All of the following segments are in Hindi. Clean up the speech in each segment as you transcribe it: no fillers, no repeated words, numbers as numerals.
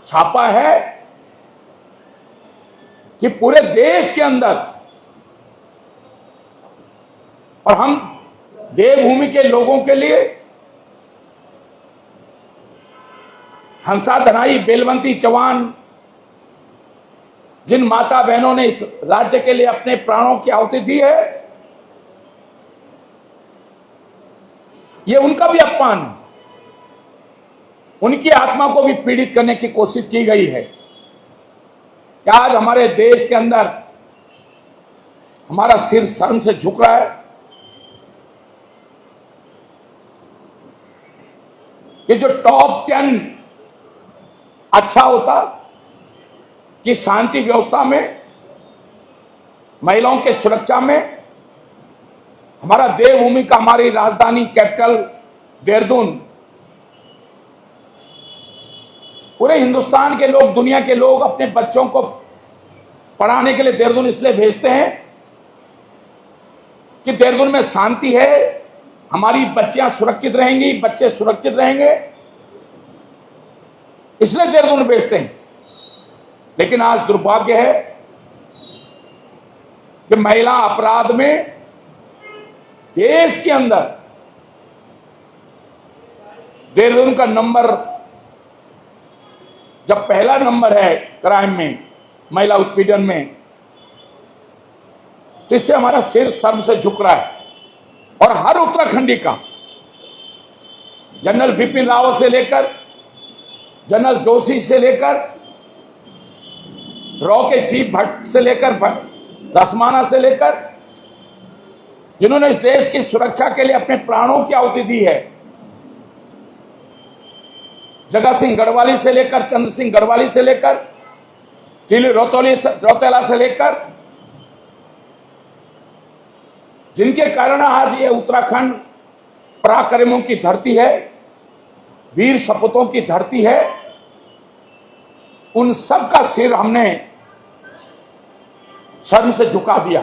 छापा है कि पूरे देश के अंदर, और हम देवभूमि के लोगों के लिए हंसा धनाई बेलवंती चौहान, जिन माता बहनों ने इस राज्य के लिए अपने प्राणों की आहुति दी है, ये उनका भी अपमान है। उनकी आत्मा को भी पीड़ित करने की कोशिश की गई है। क्या आज हमारे देश के अंदर हमारा सिर शर्म से झुक रहा है कि जो टॉप 10 अच्छा होता कि शांति व्यवस्था में, महिलाओं के सुरक्षा में, हमारा देवभूमि का, हमारी राजधानी कैपिटल देहरादून, पूरे हिंदुस्तान के लोग, दुनिया के लोग अपने बच्चों को पढ़ाने के लिए देहरादून इसलिए भेजते हैं कि देहरादून में शांति है, हमारी बच्चियां सुरक्षित रहेंगी, बच्चे सुरक्षित रहेंगे, इसलिए देहरादून भेजते हैं। लेकिन आज दुर्भाग्य है कि महिला अपराध में देश के अंदर देहरादून का नंबर, जब पहला नंबर है क्राइम में, महिला उत्पीड़न में, तो इससे हमारा सिर शर्म से झुक रहा है। और हर उत्तराखंडी का, जनरल बिपिन रावत से लेकर जनरल जोशी से लेकर रॉ के चीफ भट्ट से लेकर दसमाना से लेकर, जिन्होंने इस देश की सुरक्षा के लिए अपने प्राणों की आहुति दी है, जगत सिंह गढ़वाली से लेकर, चंद्र सिंह गढ़वाली से लेकर, टीली रौतेला से लेकर, जिनके कारण आज ये उत्तराखंड पराक्रमों की धरती है, वीर सपूतों की धरती है, उन सब का सिर हमने शर्म से झुका दिया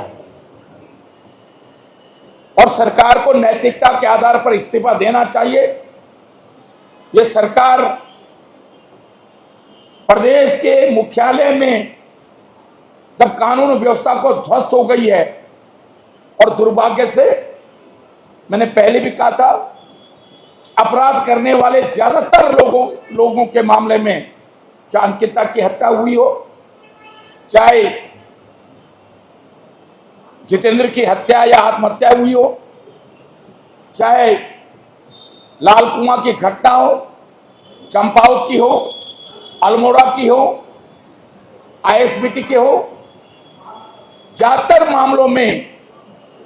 और सरकार को नैतिकता के आधार पर इस्तीफा देना चाहिए। ये सरकार प्रदेश के मुख्यालय में जब कानून व्यवस्था को ध्वस्त हो गई है, और दुर्भाग्य से मैंने पहले भी कहा था, अपराध करने वाले ज्यादातर लोगों के मामले में, चाहे अंकिता की हत्या हुई हो, चाहे जितेंद्र की हत्या या आत्महत्या हुई हो, चाहे लाल कुआं की घटना हो, चंपावत की हो, अल्मोड़ा की हो, आईएसबीटी की हो, ज्यादातर मामलों में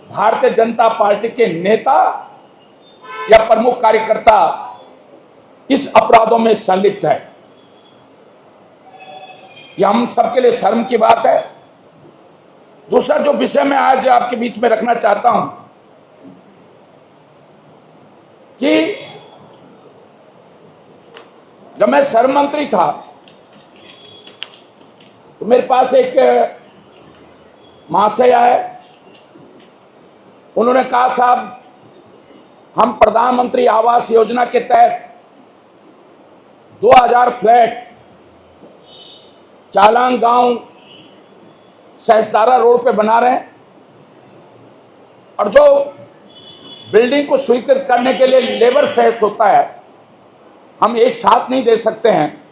भारतीय जनता पार्टी के नेता या प्रमुख कार्यकर्ता इस अपराधों में संलिप्त है। यह हम सबके लिए शर्म की बात है। दूसरा जो विषय मैं आज आपके बीच में रखना चाहता हूं कि जब मैं श्रम मंत्री था तो मेरे पास एक महाशय आए, उन्होंने कहा, साहब हम प्रधानमंत्री आवास योजना के तहत 2000 फ्लैट चालान गांव सहस्तारा रोड पे बना रहे हैं, और जो बिल्डिंग को स्वीकृत करने के लिए लेबर सेस होता है, हम एक साथ नहीं दे सकते हैं,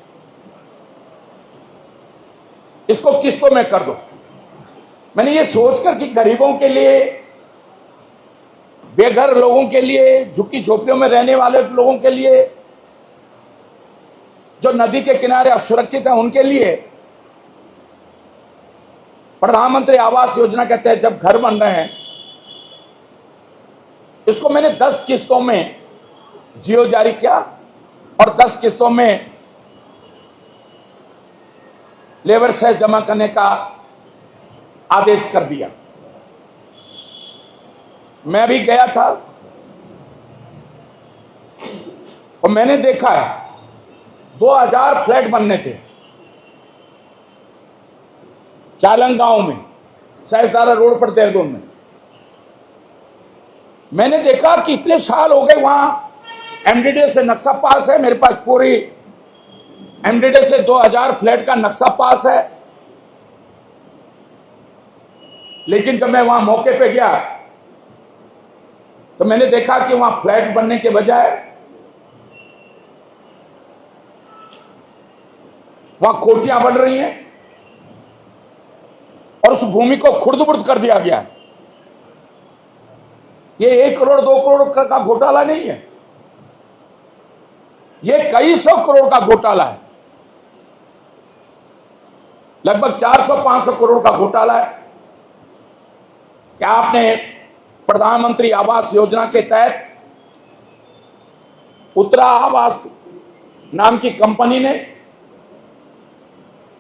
इसको किस्तों में कर दो। मैंने ये सोचकर कि गरीबों के लिए, बेघर लोगों के लिए, झुग्गी झोपड़ियों में रहने वाले लोगों के लिए, जो नदी के किनारे असुरक्षित है, उनके लिए प्रधानमंत्री आवास योजना के तहत जब घर बन रहे हैं, इसको मैंने 10 किस्तों में जियो जारी किया और 10 किस्तों में लेबर सेस जमा करने का आदेश कर दिया। मैं भी गया था और मैंने देखा है 2000 फ्लैट बनने थे चालन गांव में, सहस्तारा रोड पर देहरादून में। मैंने देखा कि इतने साल हो गए, वहां एमडीडीए से नक्शा पास है, मेरे पास पूरी एमडीडे से 2000 फ्लैट का नक्शा पास है, लेकिन जब मैं वहां मौके पे गया तो मैंने देखा कि वहां फ्लैट बनने के बजाय वहां कोठियां बन रही हैं और उस भूमि को खुर्द-बुर्द कर दिया गया है। ये 1 करोड़ 2 करोड़ का घोटाला नहीं है, ये कई सौ करोड़ का घोटाला है, लगभग 400-500 करोड़ का घोटाला है। क्या आपने प्रधानमंत्री आवास योजना के तहत उत्तरा आवास नाम की कंपनी ने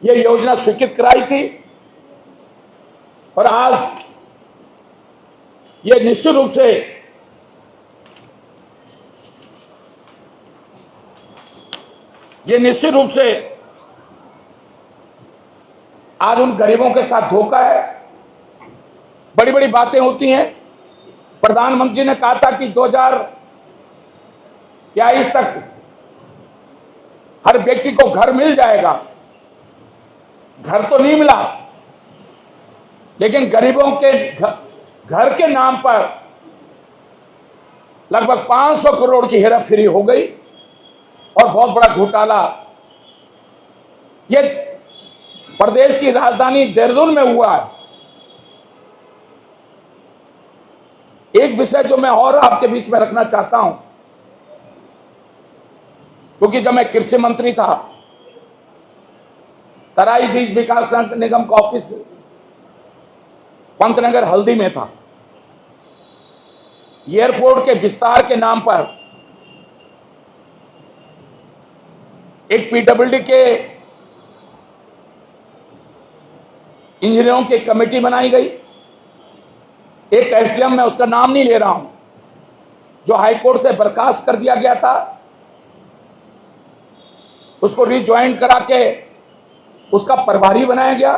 यह योजना स्वीकृत कराई थी और आज यह निश्चित रूप से आज उन गरीबों के साथ धोखा है। बड़ी बड़ी बातें होती हैं। प्रधानमंत्री ने कहा था कि 2023 तक हर व्यक्ति को घर मिल जाएगा। घर तो नहीं मिला, लेकिन गरीबों के घर के नाम पर लगभग 500 करोड़ की हेराफेरी हो गई और बहुत बड़ा घोटाला ये प्रदेश की राजधानी देहरादून में हुआ है। एक विषय जो मैं और आपके बीच में रखना चाहता हूं, क्योंकि जब मैं कृषि मंत्री था, तराई बीज विकास निगम का ऑफिस पंतनगर हल्दी में था। एयरपोर्ट के विस्तार के नाम पर एक पीडब्ल्यूडी के इंजीनियरों की कमेटी बनाई गई। एक एसडीएम, मैं उसका नाम नहीं ले रहा हूं, जो हाईकोर्ट से बर्खास्त कर दिया गया था, उसको रिज्वाइन करा के उसका प्रभारी बनाया गया।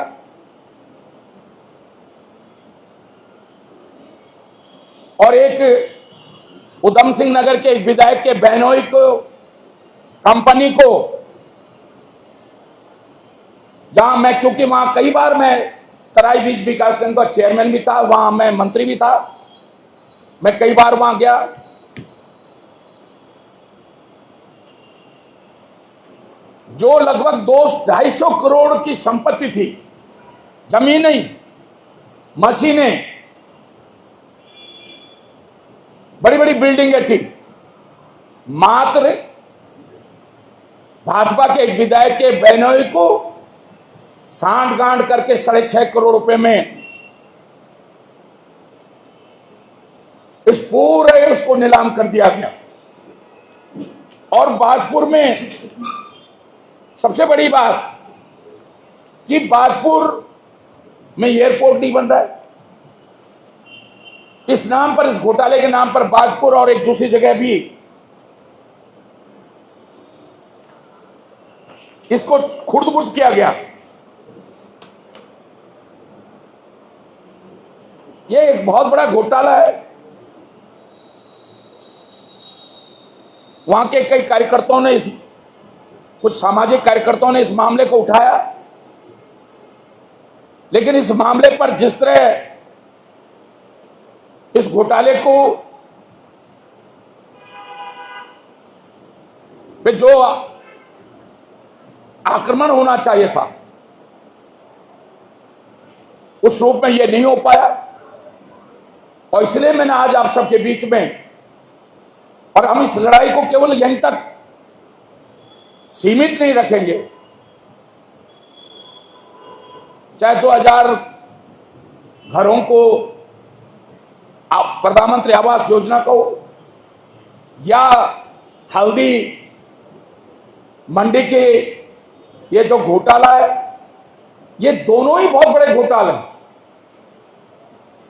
और एक उधम सिंह नगर के एक विधायक के बहनोई को कंपनी को, जहां मैं, क्योंकि वहां कई बार मैं तराई बीज विकास निगम का चेयरमैन भी था, वहां मैं मंत्री भी था, मैं कई बार वहां गया। जो लगभग 200-250 करोड़ की संपत्ति थी, जमीनें, मशीनें, बड़ी बड़ी बिल्डिंगें थी, मात्र भाजपा के एक विधायक के बहनोई को सांठ गांठ करके 6.5 करोड़ रुपए में इस पूरे उसको नीलाम कर दिया गया। और बाजपुर में सबसे बड़ी बात कि बाजपुर में एयरपोर्ट नहीं बन रहा है। इस नाम पर, इस घोटाले के नाम पर बाजपुर और एक दूसरी जगह भी इसको खुर्द-बुर्द किया गया। यह एक बहुत बड़ा घोटाला है। वहां के कई कार्यकर्ताओं ने, कुछ सामाजिक कार्यकर्ताओं ने इस मामले को उठाया, लेकिन इस मामले पर जिस तरह इस घोटाले को पे जो आक्रमण होना चाहिए था, उस रूप में यह नहीं हो पाया। और इसलिए मैंने आज आप सबके बीच में, और हम इस लड़ाई को केवल यहीं तक सीमित नहीं रखेंगे, चाहे 2000 घरों को प्रधानमंत्री आवास योजना को, या हल्दी मंडी के ये जो घोटाला है, ये दोनों ही बहुत बड़े घोटाले हैं।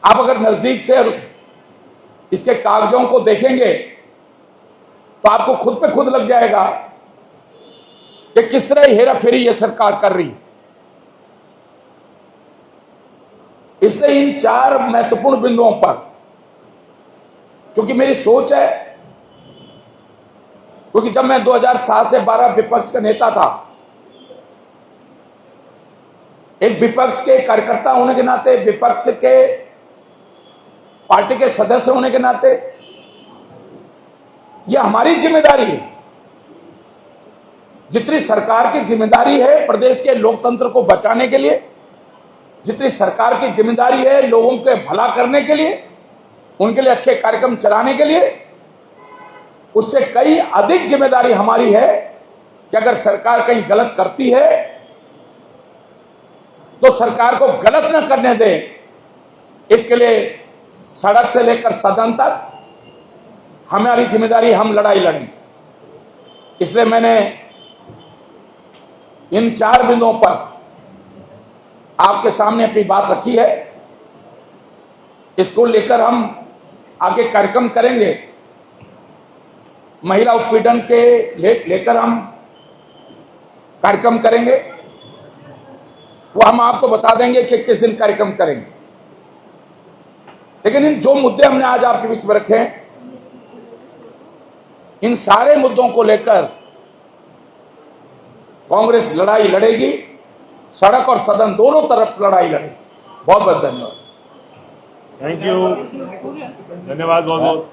आप अगर नजदीक से इसके कागजों को देखेंगे तो आपको खुद पे खुद लग जाएगा कि किस तरह हेराफेरी ये सरकार कर रही है। इसलिए इन 4 महत्वपूर्ण बिंदुओं पर, क्योंकि मेरी सोच है, क्योंकि जब मैं 2007 से 12 विपक्ष का नेता था, एक विपक्ष के कार्यकर्ता होने के नाते, विपक्ष के पार्टी के सदस्य होने के नाते यह हमारी जिम्मेदारी है। जितनी सरकार की जिम्मेदारी है प्रदेश के लोकतंत्र को बचाने के लिए, जितनी सरकार की जिम्मेदारी है लोगों के भला करने के लिए, उनके लिए अच्छे कार्यक्रम चलाने के लिए, उससे कई अधिक जिम्मेदारी हमारी है कि अगर सरकार कहीं गलत करती है तो सरकार को गलत न करने दें। इसके लिए सड़क से लेकर सदन तक हमारी जिम्मेदारी, हम लड़ाई लड़ेंगे। इसलिए मैंने इन 4 बिंदुओं पर आपके सामने अपनी बात रखी है। इसको लेकर हम आगे कार्यक्रम करेंगे। महिला उत्पीड़न के लेकर हम कार्यक्रम करेंगे, वो हम आपको बता देंगे कि किस दिन कार्यक्रम करेंगे। लेकिन इन जो मुद्दे हमने आज आपके बीच में रखे हैं, इन सारे मुद्दों को लेकर कांग्रेस लड़ाई लड़ेगी, सड़क और सदन दोनों तरफ लड़ाई लड़ेगी। बहुत बहुत धन्यवाद। थैंक यू, धन्यवाद बहुत बहुत।